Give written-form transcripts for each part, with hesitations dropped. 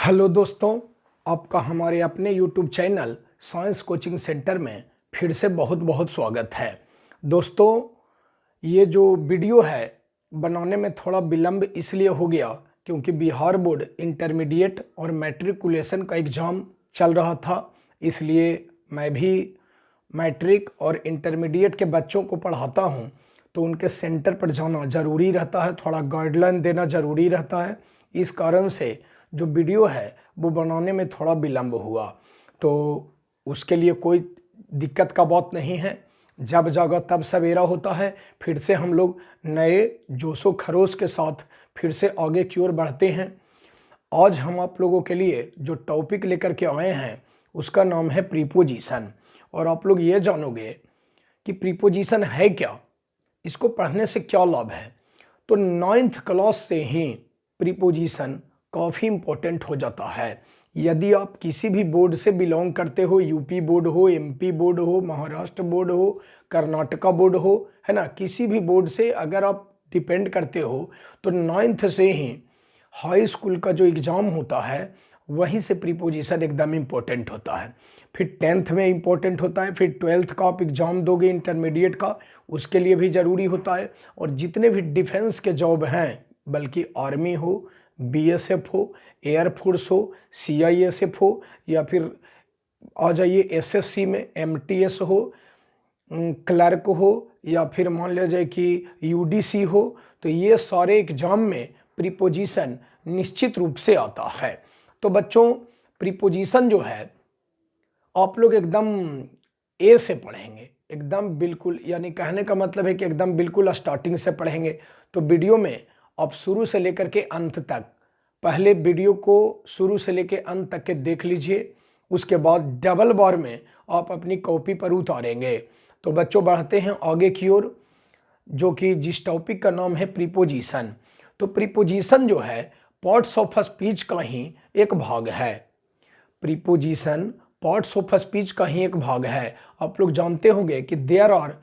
Hello दोस्तों, आपका हमारे अपने YouTube channel science coaching centre में फिर से बहुत बहुत स्वागत है। दोस्तों, ये जो वीडियो है बनाने में थोड़ा विलंब इसलिए हो गया क्योंकि बिहार बोर्ड इंटरमीडिएट और मैट्रिकुलेशन का एग्ज़ाम चल रहा था। इसलिए मैं भी मैट्रिक और इंटरमीडिएट के बच्चों को पढ़ाता हूँ, तो उनके सेंटर पर जाना ज़रूरी रहता है, थोड़ा गाइडलाइन देना ज़रूरी रहता है। इस कारण से जो वीडियो है वो बनाने में थोड़ा विलंब हुआ, तो उसके लिए कोई दिक्कत का बात नहीं है। जब जागा तब सवेरा होता है। फिर से हम लोग नए जोशो खरोश के साथ फिर से आगे की ओर बढ़ते हैं। आज हम आप लोगों के लिए जो टॉपिक लेकर के आए हैं उसका नाम है प्रीपोजिशन। और आप लोग ये जानोगे कि प्रीपोजिशन है क्या, इसको पढ़ने से क्या लाभ है। तो 9th क्लास से ही प्रीपोजिशन काफ़ी इम्पोर्टेंट हो जाता है। यदि आप किसी भी बोर्ड से बिलोंग करते हो, यूपी बोर्ड हो, एमपी बोर्ड हो, महाराष्ट्र बोर्ड हो, कर्नाटका बोर्ड हो, है ना, किसी भी बोर्ड से अगर आप डिपेंड करते हो तो 9th से ही हाई स्कूल का जो एग्ज़ाम होता है वहीं से प्रीपोजिशन एकदम इम्पोर्टेंट होता है। फिर 10th में इम्पोर्टेंट होता है, फिर 12th का आप एग्ज़ाम दोगे इंटरमीडिएट का, उसके लिए भी ज़रूरी होता है। और जितने भी डिफेंस के जॉब हैं, बल्कि आर्मी हो, बीएसएफ हो, एयरफोर्स हो, सीआईएसएफ हो, या फिर आ जाइए एसएससी में एमटीएस हो, क्लर्क हो, या फिर मान लिया जाए कि यूडीसी हो, तो ये सारे एग्जाम में प्रीपोजिशन निश्चित रूप से आता है। तो बच्चों, प्रीपोजिशन जो है आप लोग एकदम ए से पढ़ेंगे, एकदम बिल्कुल, यानी कहने का मतलब है कि एकदम बिल्कुल स्टार्टिंग से पढ़ेंगे। तो वीडियो में आप शुरू से लेकर के अंत तक, पहले वीडियो को शुरू से लेकर अंत तक के देख लीजिए, उसके बाद डबल बार में आप अपनी कॉपी पर उतारेंगे। तो बच्चों, बढ़ते हैं आगे की ओर, जो कि जिस टॉपिक का नाम है प्रीपोजिशन। तो प्रीपोजिशन जो है पार्ट्स ऑफ स्पीच का ही एक भाग है। प्रीपोजिशन पार्ट्स ऑफ स्पीच का ही एक भाग है। आप लोग जानते होंगे कि there are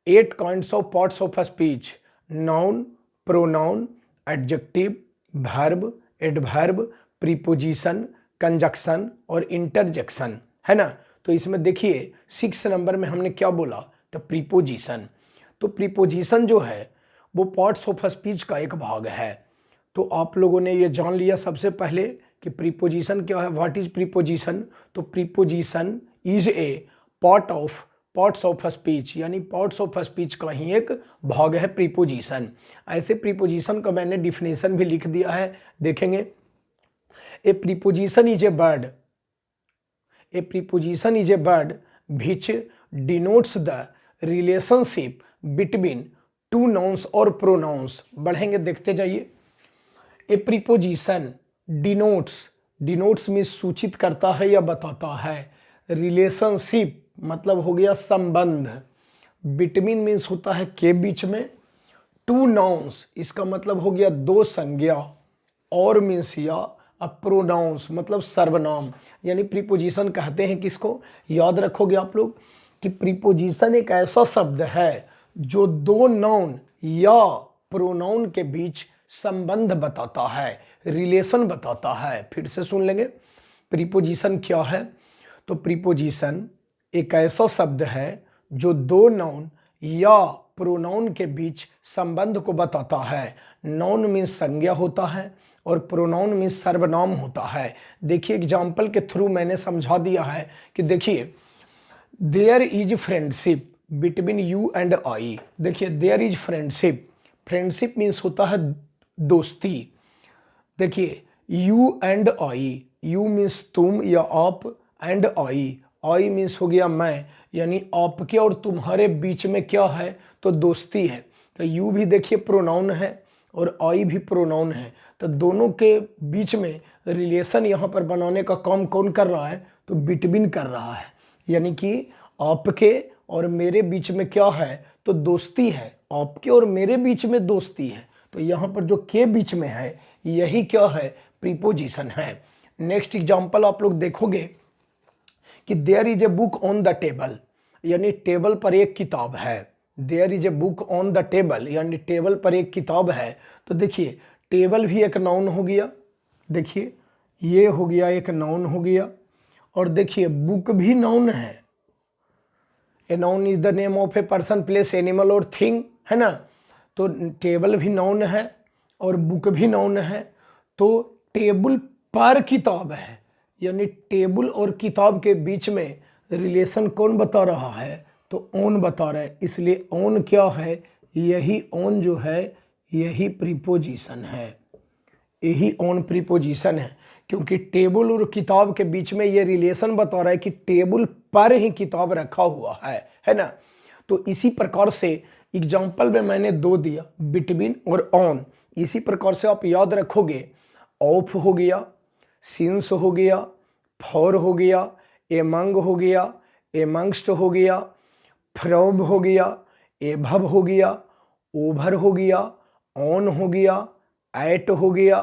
8 kinds of parts of speech: noun, pronoun, adjective, verb, adverb, preposition, conjunction और इंटरजेक्शन, है ना। तो इसमें देखिए 6 नंबर में हमने क्या बोला, तो प्रीपोजिशन। तो प्रीपोजिशन जो है वो पार्ट्स ऑफ स्पीच का एक भाग है। तो आप लोगों ने ये जान लिया सबसे पहले कि प्रीपोजिशन क्या है, व्हाट इज प्रीपोजिशन। तो preposition is a parts of speech, यानी पार्ट्स ऑफ स्पीच का ही एक भाग है प्रीपोजिशन। ऐसे प्रीपोजिशन का मैंने डिफिनेशन भी लिख दिया है, देखेंगे। ए preposition is a word, A preposition is a word which denotes the relationship between two nouns और प्रोनाउंस। बढ़ेंगे, देखते जाइए। ए प्रीपोजिशन डिनोट्स मीन्स सूचित करता है या बताता है। रिलेशनशिप मतलब हो गया संबंध। बिटवीन मीन्स होता है के बीच में। टू नाउन्स इसका मतलब हो गया दो संज्ञा। और मीन्स या प्रोनाउंस मतलब सर्वनाम। यानी प्रीपोजिशन कहते हैं किसको, याद रखोगे आप लोग कि प्रीपोजिशन एक ऐसा शब्द है जो दो नाउन या प्रोनाउन के बीच संबंध बताता है, रिलेशन बताता है। फिर से सुन लेंगे, प्रीपोजिशन क्या है। तो प्रीपोजिशन एक ऐसा शब्द है जो दो नाउन या प्रोनाउन के बीच संबंध को बताता है। नाउन मीन्स संज्ञा होता है और प्रोनाउन मीन्स सर्वनाम होता है। देखिए एग्जाम्पल के थ्रू मैंने समझा दिया है कि देखिए, there is friendship between you and I. देखिए there is friendship, friendship means होता है दोस्ती। देखिए you and I, you means तुम या आप, एंड आई मीन्स हो गया मैं, यानी आपके और तुम्हारे बीच में क्या है, तो दोस्ती है। तो यू भी देखिए प्रोनाउन है और आई भी प्रोनाउन है। तो दोनों के बीच में रिलेशन यहाँ पर बनाने का काम कौन कर रहा है, तो बिटवीन कर रहा है। यानी कि आपके और मेरे बीच में क्या है, तो दोस्ती है। आपके और मेरे बीच में दोस्ती है। तो यहाँ पर जो के बीच में है यही क्या है, प्रीपोजिशन है। नेक्स्ट एग्जाम्पल आप लोग देखोगे कि there is a book on the table, यानी टेबल पर एक किताब है। There is a book on the table, यानी टेबल पर एक किताब है। तो देखिए टेबल भी एक नाउन हो गया। देखिए ये हो गया, एक नाउन हो गया। और देखिए बुक भी नाउन है। A noun is the name of a person, place, animal और थिंग, है ना। तो टेबल भी नाउन है और बुक भी नाउन है। तो टेबल पर किताब है, यानी टेबल और किताब के बीच में रिलेशन कौन बता रहा है, तो ऑन बता रहा है। इसलिए ऑन क्या है, यही ऑन जो है यही प्रीपोजिशन है, यही ऑन प्रीपोजिशन है। क्योंकि टेबल और किताब के बीच में ये रिलेशन बता रहा है कि टेबल पर ही किताब रखा हुआ है ना। तो इसी प्रकार से एग्जाम्पल में मैंने दो दिया, बिटवीन और ऑन। इसी प्रकार से आप याद रखोगे, ऑफ हो गया, सिंस हो गया, फॉर हो गया, एमंग हो गया, एमंगस्ट हो गया, फ्रॉम हो गया, एभव हो गया, ओभर हो गया, ऑन हो गया, एट हो गया,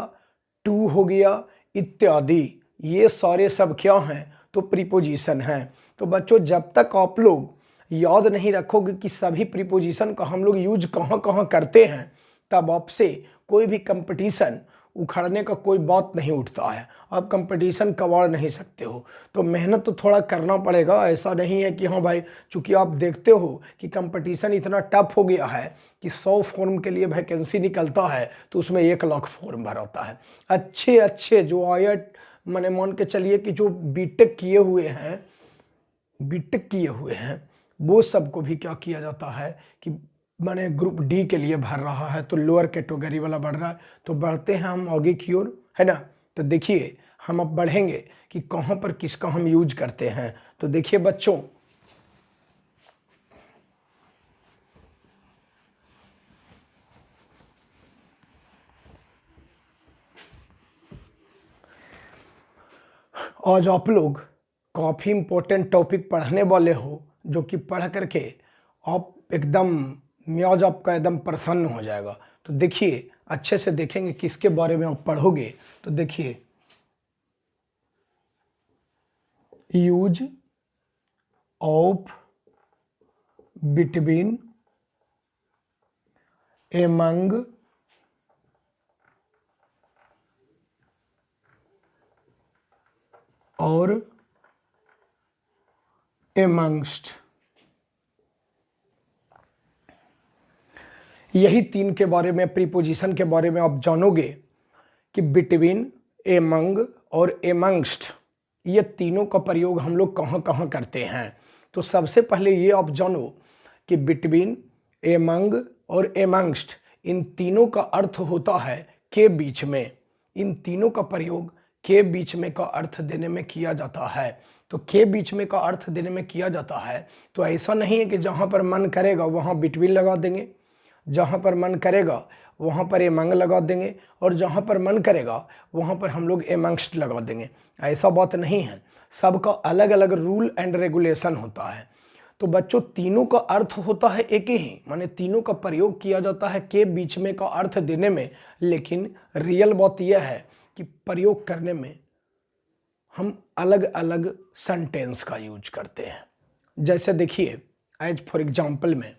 टू हो गया इत्यादि। ये सारे सब क्या हैं, तो प्रीपोजिशन हैं। तो बच्चों जब तक आप लोग याद नहीं रखोगे कि सभी प्रीपोजिशन का हम लोग यूज कहाँ कहाँ करते हैं, तब आपसे कोई भी कंपटीशन उखड़ने का कोई बात नहीं उठता है। आप कंपटीशन कबाड़ नहीं सकते हो। तो मेहनत तो थोड़ा करना पड़ेगा। ऐसा नहीं है कि हाँ भाई, चूंकि आप देखते हो कि कंपटीशन इतना टफ हो गया है कि 100 फॉर्म के लिए वैकेंसी निकलता है तो उसमें 1 लाख फॉर्म भरा होता है। अच्छे अच्छे जो आईआईटी, मैंने मान के चलिए कि जो बीटेक किए हुए हैं वो सबको भी क्या किया जाता है कि मैंने ग्रुप डी के लिए भर रहा है, तो लोअर कैटेगरी वाला बढ़ रहा है। तो बढ़ते हैं हम आगे की ओर, है ना। तो देखिए हम अब बढ़ेंगे कि कहाँ पर किसका हम यूज करते हैं। तो देखिए बच्चों, आज आप लोग काफ़ी इम्पोर्टेंट टॉपिक पढ़ने वाले हो, जो कि पढ़ करके आप एकदम मियाज आपका एकदम प्रसन्न हो जाएगा। तो देखिए अच्छे से देखेंगे किसके बारे में आप पढ़ोगे। तो देखिए, यूज ऑफ, बिटवीन, एमंग, और एमंगस्ट, यही तीन के बारे में, प्रीपोजिशन के बारे में आप जानोगे कि बिटवीन, एमंग और एमंगस्ट, ये तीनों का प्रयोग हम लोग कहाँ कहाँ करते हैं। तो सबसे पहले ये आप जानो कि बिटवीन, एमंग और एमंगस्ट, इन तीनों का अर्थ होता है के बीच में। इन तीनों का प्रयोग के बीच में का अर्थ देने में किया जाता है। तो के बीच में का अर्थ देने में किया जाता है। तो ऐसा नहीं है कि जहाँ पर मन करेगा वहाँ बिटवीन लगा देंगे, जहाँ पर मन करेगा वहाँ पर एमंग लगा देंगे, और जहाँ पर मन करेगा वहाँ पर हम लोग एमंगस्ट लगा देंगे। ऐसा बात नहीं है, सबका अलग अलग रूल एंड रेगुलेशन होता है। तो बच्चों तीनों का अर्थ होता है एक ही, माने तीनों का प्रयोग किया जाता है के बीच में का अर्थ देने में। लेकिन रियल बात यह है कि प्रयोग करने में हम अलग अलग सेंटेंस का यूज करते हैं। जैसे देखिए, एज फॉर एग्जाम्पल में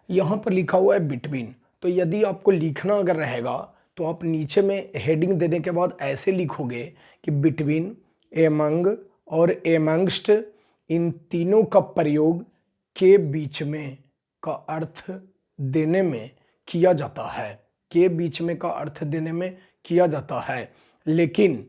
यहाँ पर लिखा हुआ है बिटवीन। तो यदि आपको लिखना अगर रहेगा तो आप नीचे में हेडिंग देने के बाद ऐसे लिखोगे कि बिटवीन, एमंग और एमंगस्ट, इन तीनों का प्रयोग के बीच में का अर्थ देने में किया जाता है। के बीच में का अर्थ देने में किया जाता है, लेकिन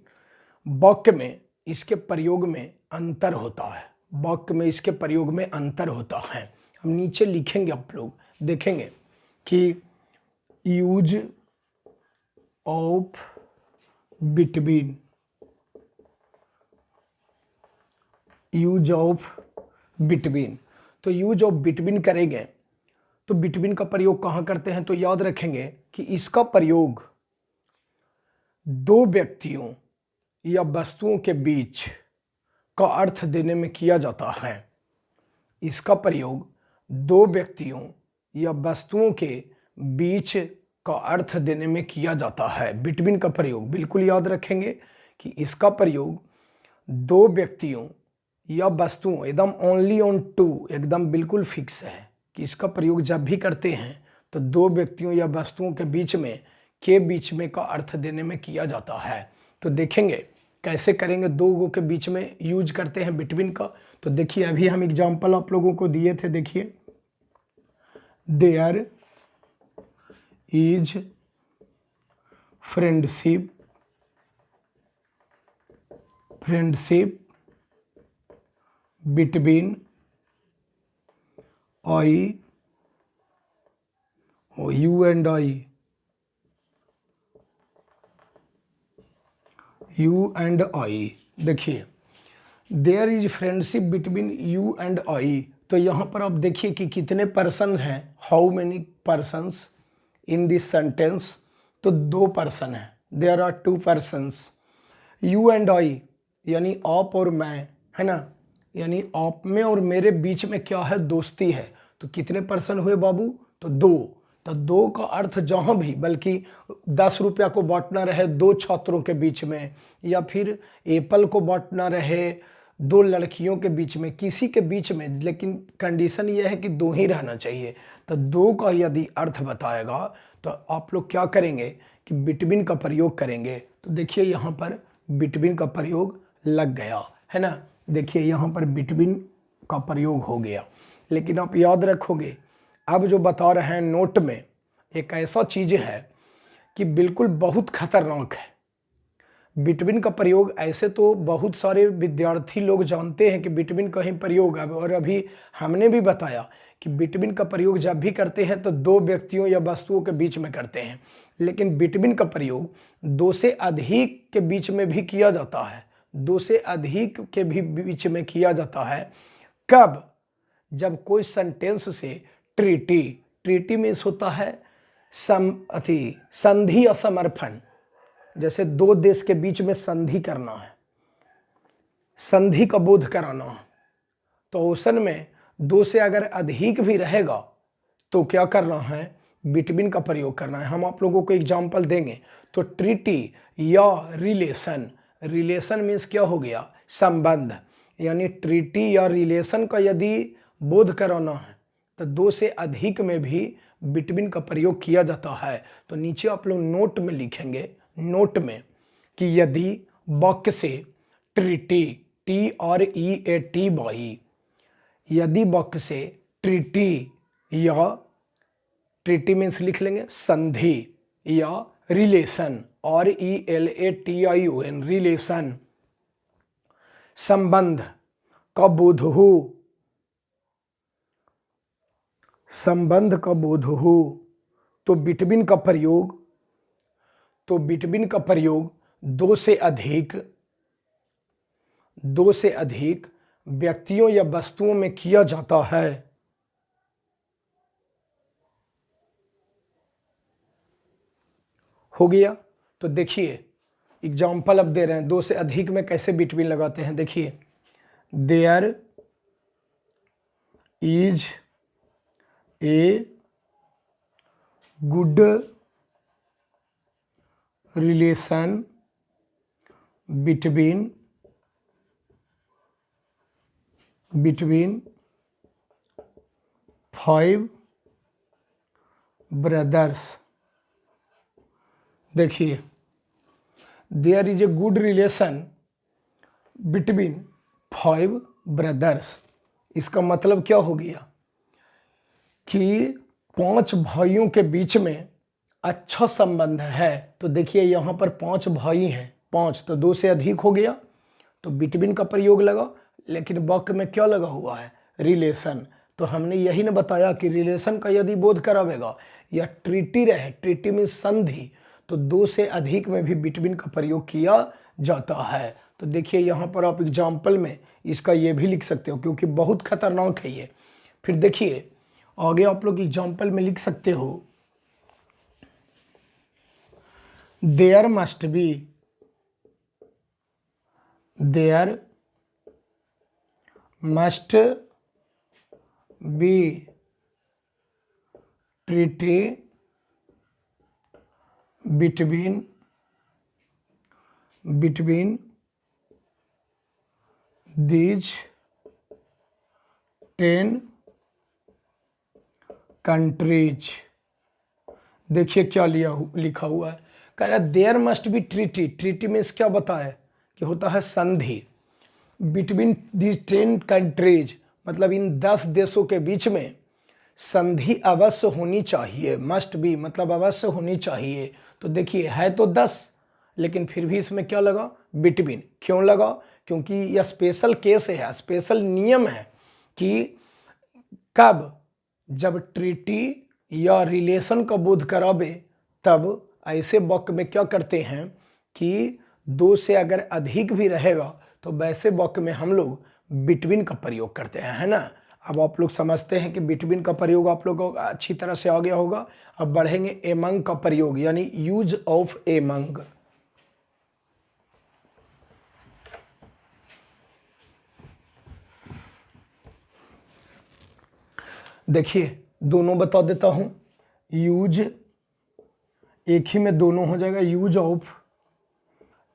वाक्य में इसके प्रयोग में अंतर होता है। वाक्य में इसके प्रयोग में अंतर होता है। हम नीचे लिखेंगे, आप लोग देखेंगे कि use of between, use of between. तो यूज ऑफ बिटवीन करेंगे तो बिटवीन का प्रयोग कहाँ करते हैं, तो याद रखेंगे कि इसका प्रयोग दो व्यक्तियों या वस्तुओं के बीच का अर्थ देने में किया जाता है। इसका प्रयोग दो व्यक्तियों या वस्तुओं के बीच का अर्थ देने में किया जाता है। बिटवीन का प्रयोग बिल्कुल याद रखेंगे कि इसका प्रयोग दो व्यक्तियों या वस्तुओं, एकदम ओनली ऑन टू, एकदम बिल्कुल फिक्स है कि इसका प्रयोग जब भी करते हैं तो दो व्यक्तियों या वस्तुओं के बीच में, के बीच में का अर्थ देने में किया जाता है। तो देखेंगे कैसे करेंगे, दो गो के बीच में यूज करते हैं बिटवीन का। तो देखिए अभी हम एग्जाम्पल आप लोगों को दिए थे, देखिए there is friendship between I you and I, देखिए there is friendship between you and I. तो यहाँ पर आप देखिए कि कितने पर्सन हैं, how many persons in this sentence. तो दो पर्सन हैं, there are two persons. You and I यानी आप और मैं, है ना, यानी आप में और मेरे बीच में क्या है, दोस्ती है। तो कितने पर्सन हुए बाबू, तो दो। तो दो का अर्थ जहाँ भी, बल्कि 10 रुपया को बांटना रहे दो छात्रों के बीच में, या फिर एप्पल को बांटना रहे दो लड़कियों के बीच में, किसी के बीच में, लेकिन कंडीशन यह है कि दो ही रहना चाहिए। तो दो का यदि अर्थ बताएगा तो आप लोग क्या करेंगे कि बिटवीन का प्रयोग करेंगे। तो देखिए यहाँ पर बिटवीन का प्रयोग लग गया, है ना। देखिए यहाँ पर बिटवीन का प्रयोग हो गया। लेकिन आप याद रखोगे अब जो बता रहे हैं नोट में, एक ऐसा चीज़ है कि बिल्कुल बहुत खतरनाक है। बिटवीन का प्रयोग ऐसे तो बहुत सारे विद्यार्थी लोग जानते हैं कि बिटवीन का ही प्रयोग है, और अभी हमने भी बताया कि बिटवीन का प्रयोग जब भी करते हैं तो दो व्यक्तियों या वस्तुओं के बीच में करते हैं। लेकिन बिटवीन का प्रयोग दो से अधिक के बीच में भी किया जाता है, दो से अधिक के भी बीच में किया जाता है। कब, जब कोई सेंटेंस से ट्रीटी मीन्स होता है संधि या समर्पण। जैसे दो देश के बीच में संधि करना है, संधि का बोध कराना है, तो ओसन में दो से अगर अधिक भी रहेगा तो क्या करना है, बिटवीन का प्रयोग करना है। हम आप लोगों को एग्जाम्पल देंगे। तो ट्रीटी या रिलेशन मीन्स क्या हो गया, संबंध। यानी ट्रीटी या रिलेशन का यदि बोध कराना है तो दो से अधिक में भी बिटवीन का प्रयोग किया जाता है। तो नीचे आप लोग नोट में लिखेंगे, नोट में, कि यदि वाक्य से ट्रीटी, TREAT बाई, यदि वाक्य से ट्रीटी या ट्रीटी मीन्स लिख लेंगे संधि, या रिलेशन RELATION रिलेशन, संबंध का बोध हो, संबंध का बोध हो, तो बिटवीन का प्रयोग, दो से अधिक व्यक्तियों या वस्तुओं में किया जाता है। हो गया। तो देखिए एग्जाम्पल अब दे रहे हैं, दो से अधिक में कैसे बिटवीन लगाते हैं। देखिए there is a good relation between five brothers. देखिए there is a good relation between 5 brothers. इसका मतलब क्या हो गया कि 5 भाइयों के बीच में अच्छा संबंध है। तो देखिए यहाँ पर 5 भाई हैं, 5 तो 2 से अधिक हो गया, तो बिटवीन का प्रयोग लगा। लेकिन वाक्य में क्या लगा हुआ है, रिलेशन। तो हमने यही ना बताया कि रिलेशन का यदि बोध करावेगा या ट्रीटी रहे, ट्रीटी में संधि, तो 2 से अधिक में भी बिटवीन का प्रयोग किया जाता है। तो देखिए यहाँ पर आप एग्जाम्पल में इसका ये भी लिख सकते हो, क्योंकि बहुत खतरनाक है ये। फिर देखिए आगे आप लोग एग्जाम्पल में लिख सकते हो, there must be treaty between these 10 countries. देखिए क्या लिखा हुआ है, कह रहा है there must be treaty. Treaty means क्या बताए कि होता है संधि बिटवीन दी 10 कंट्रीज, मतलब इन 10 देशों के बीच में संधि अवश्य होनी चाहिए। मस्ट बी मतलब अवश्य होनी चाहिए। तो देखिए है तो 10, लेकिन फिर भी इसमें क्या लगा बिटवीन। क्यों लगा? क्योंकि यह स्पेशल केस है, स्पेशल नियम है कि कब, जब ट्रीटी या रिलेशन का बोध करावे तब ऐसे वाक्य में क्या करते हैं कि 2 से अगर अधिक भी रहेगा तो वैसे वाक्य में हम लोग बिटवीन का प्रयोग करते हैं, है ना। अब आप लोग समझते हैं कि बिटवीन का प्रयोग आप लोगों को अच्छी तरह से आ गया होगा। अब बढ़ेंगे एमंग का प्रयोग, यानी यूज ऑफ एमंग। देखिए दोनों बता देता हूं। यूज एक ही में दोनों हो जाएगा, use of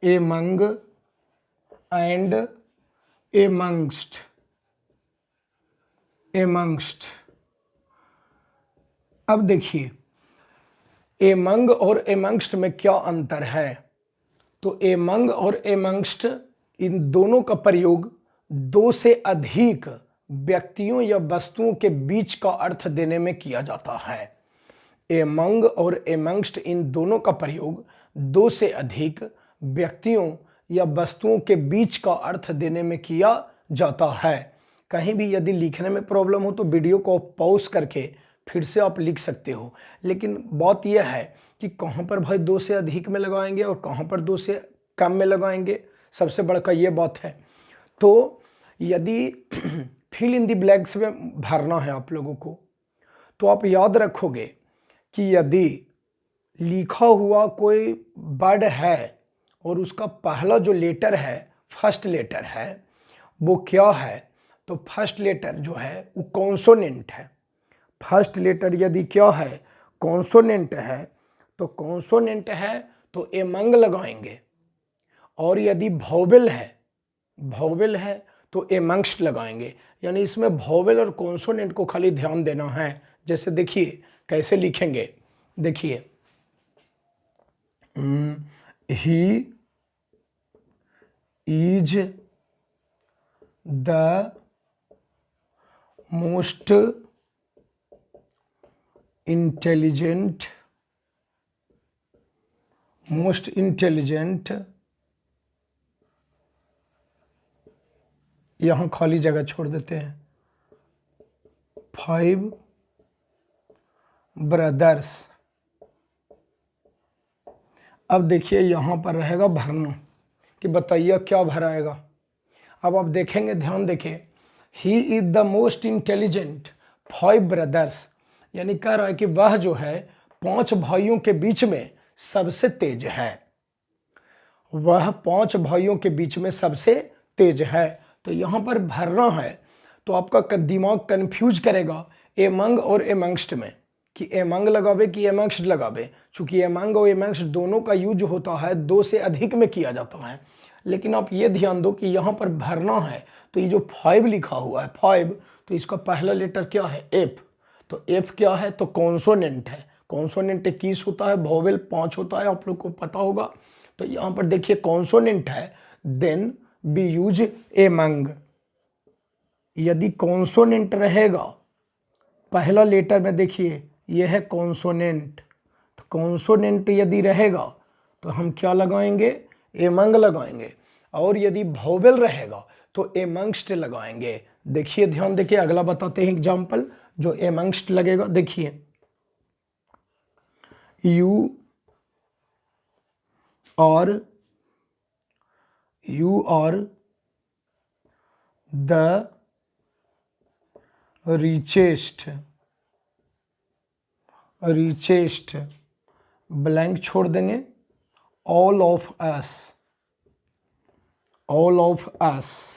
among and amongst. Amongst, अब देखिए एमंग और एमंगस्ट में क्या अंतर है। तो एमंग और एमंगस्ट इन दोनों का प्रयोग 2 से अधिक व्यक्तियों या वस्तुओं के बीच का अर्थ देने में किया जाता है। एमंग और एमंगस्ट इन दोनों का प्रयोग 2 से अधिक व्यक्तियों या वस्तुओं के बीच का अर्थ देने में किया जाता है। कहीं भी यदि लिखने में प्रॉब्लम हो तो वीडियो को पॉज करके फिर से आप लिख सकते हो। लेकिन बात यह है कि कहाँ पर भाई 2 से अधिक में लगाएंगे और कहाँ पर 2 से कम में लगाएंगे, सबसे बड़ा ये बात है। तो यदि फिल इन द ब्लैंक्स में भरना है आप लोगों को, तो आप याद रखोगे कि यदि लिखा हुआ कोई वर्ड है और उसका पहला जो लेटर है, फर्स्ट लेटर है, वो क्या है, तो फर्स्ट लेटर जो है वो कॉन्सोनेंट है। फर्स्ट लेटर यदि क्या है, कॉन्सोनेंट है, तो कॉन्सोनेंट है तो एमंग लगाएंगे। और यदि वोवेल है तो एमंगस्ट लगाएंगे। यानी इसमें वोवेल और कॉन्सोनेंट को खाली ध्यान देना है। जैसे देखिए कैसे लिखेंगे, देखिए he is the most intelligent, यहां खाली जगह छोड़ देते हैं, 5 ब्रदर्स। अब देखिए यहां पर रहेगा भरना कि बताइए क्या भराएगा। अब आप देखेंगे, ध्यान देखिए, he is the most intelligent 5 brothers, यानी कह रहा है कि वह जो है 5 भाइयों के बीच में सबसे तेज है। वह 5 भाइयों के बीच में सबसे तेज है। तो यहां पर भरना है तो आपका दिमाग कंफ्यूज करेगा एमंग और एमंगस्ट में कि एमंग लगावे कि एमंगस्ट लगावे। चूंकि एमंग और एमंगस्ट दोनों का यूज होता है 2 से अधिक में किया जाता है। लेकिन आप ये ध्यान दो कि यहाँ पर भरना है तो ये जो 5 लिखा हुआ है 5, तो इसका पहला लेटर क्या है, एफ। तो एफ क्या है, तो कॉन्सोनेंट है। कॉन्सोनेंट 21 होता है, वोवेल 5 होता है, आप लोग को पता होगा। तो यहाँ पर देखिए कॉन्सोनेंट है, देन बी यूज एमंग। यदि कॉन्सोनेंट रहेगा पहला लेटर में, देखिए यह है कॉन्सोनेंट, तो कॉन्सोनेंट यदि रहेगा तो हम क्या लगाएंगे, एमंग लगाएंगे। और यदि वोवेल रहेगा तो एमंगस्ट लगाएंगे। देखिए ध्यान देखिए, अगला बताते हैं एग्जाम्पल जो एमंगस्ट लगेगा। देखिए you are the richest blank छोड़ देंगे, ऑल ऑफ अस।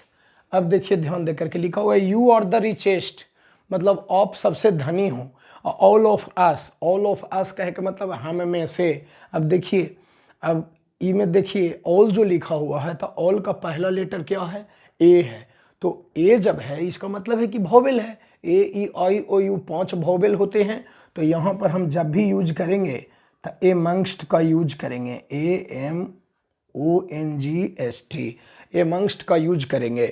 अब देखिए ध्यान देकर के लिखा हुआ है यू आर द रिचेस्ट, मतलब आप सबसे धनी हो। ऑल ऑफ अस कहे का मतलब हम में से। अब देखिए, अब ई में देखिए ऑल जो लिखा हुआ है तो ऑल का पहला लेटर क्या है, ए है। तो ए जब है इसका मतलब है कि वोवेल है। ए ई आई ओ यू 5 वोवेल होते हैं। तो यहाँ पर हम जब भी यूज करेंगे तो एमंगस्ट का यूज करेंगे, AMONGST, एमंगस्ट का यूज करेंगे।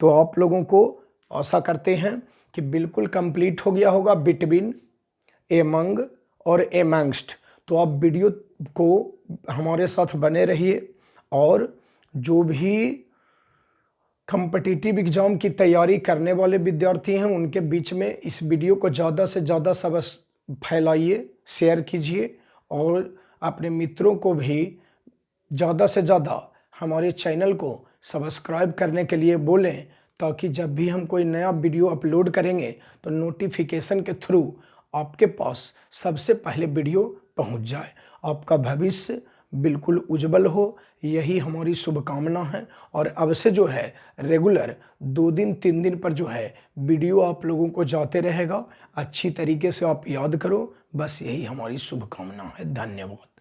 तो आप लोगों को आशा करते हैं कि बिल्कुल कंप्लीट हो गया होगा बिटवीन, एमंग और एमंगस्ट। तो आप वीडियो को हमारे साथ बने रहिए और जो भी कॉम्पिटिटिव एग्ज़ाम की तैयारी करने वाले विद्यार्थी हैं उनके बीच में इस वीडियो को ज़्यादा से ज़्यादा फैलाइए, शेयर कीजिए और अपने मित्रों को भी ज़्यादा से ज़्यादा हमारे चैनल को सब्सक्राइब करने के लिए बोलें, ताकि जब भी हम कोई नया वीडियो अपलोड करेंगे तो नोटिफिकेशन के थ्रू आपके पास सबसे पहले वीडियो पहुंच जाए। आपका भविष्य बिल्कुल उज्जवल हो, यही हमारी शुभकामना है। और अब से जो है रेगुलर 2 दिन 3 दिन पर जो है वीडियो आप लोगों को जाते रहेगा। अच्छी तरीके से आप याद करो, बस यही हमारी शुभकामना है। धन्यवाद।